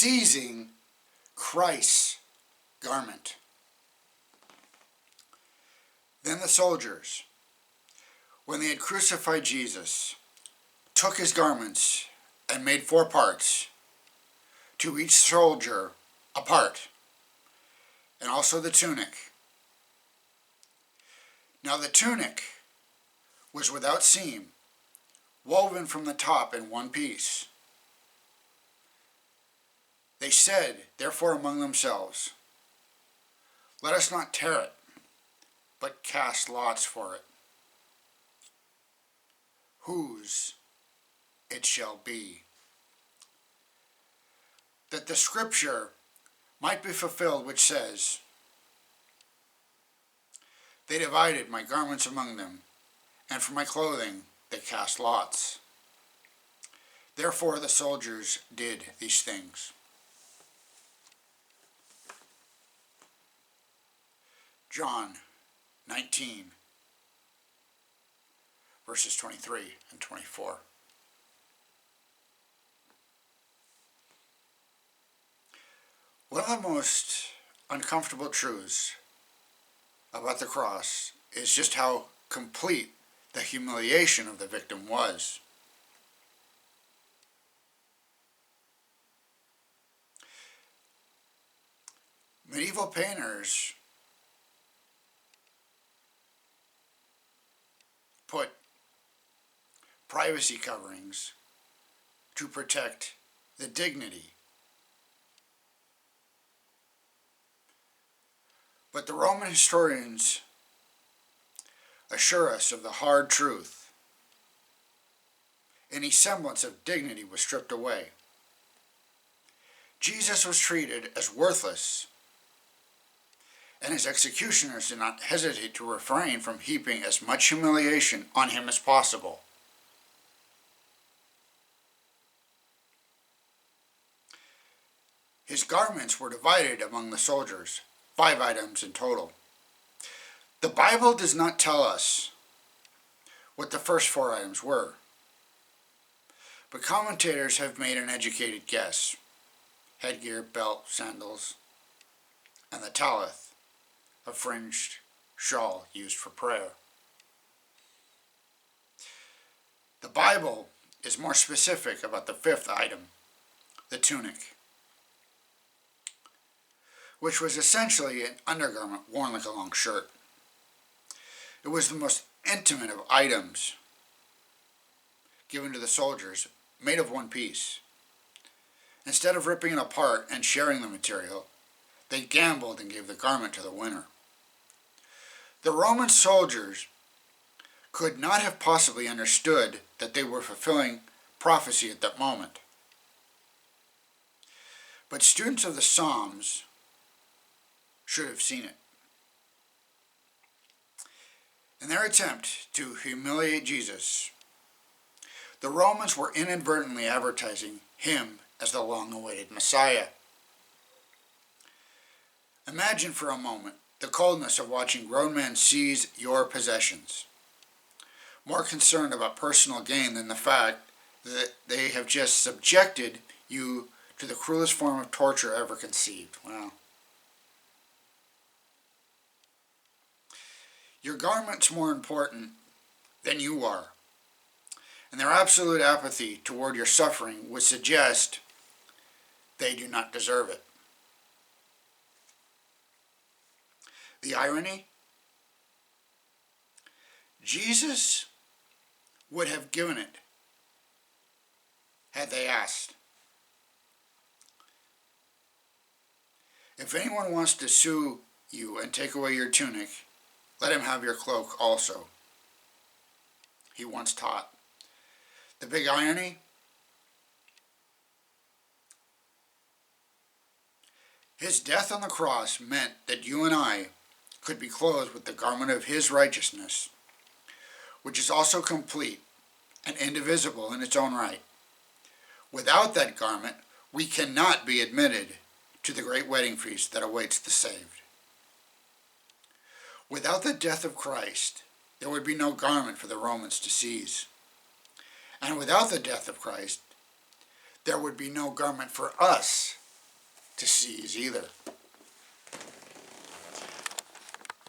seizing Christ's garment. Then the soldiers, when they had crucified Jesus, took his garments and made 4 parts, to each soldier a part, and also the tunic. Now the tunic was without seam, woven from the top in one piece. They said, therefore, among themselves, let us not tear it, but cast lots for it, whose it shall be, that the scripture might be fulfilled which says, they divided my garments among them, and for my clothing they cast lots. Therefore the soldiers did these things. John 19, verses 23 and 24. One of the most uncomfortable truths about the cross is just how complete the humiliation of the victim was. Medieval painters put privacy coverings to protect the dignity. But the Roman historians assure us of the hard truth. Any semblance of dignity was stripped away. Jesus was treated as worthless, and his executioners did not hesitate to refrain from heaping as much humiliation on him as possible. His garments were divided among the soldiers, 5 items in total. The Bible does not tell us what the first 4 items were, but commentators have made an educated guess: headgear, belt, sandals, and the talith, a fringed shawl used for prayer. The Bible is more specific about the 5th item, the tunic, which was essentially an undergarment worn like a long shirt. It was the most intimate of items given to the soldiers, made of one piece. Instead of ripping it apart and sharing the material, they gambled and gave the garment to the winner. The Roman soldiers could not have possibly understood that they were fulfilling prophecy at that moment. But students of the Psalms should have seen it. In their attempt to humiliate Jesus, the Romans were inadvertently advertising him as the long-awaited Messiah. Imagine for a moment the coldness of watching grown men seize your possessions, more concerned about personal gain than the fact that they have just subjected you to the cruelest form of torture ever conceived. Wow. Your garment's more important than you are, and their absolute apathy toward your suffering would suggest they do not deserve it. The irony? Jesus would have given it had they asked. If anyone wants to sue you and take away your tunic, let him have your cloak also, he once taught. The big irony? His death on the cross meant that you and I could be clothed with the garment of his righteousness, which is also complete and indivisible in its own right. Without that garment, we cannot be admitted to the great wedding feast that awaits the saved. Without the death of Christ, there would be no garment for the Romans to seize. And without the death of Christ, there would be no garment for us to seize either.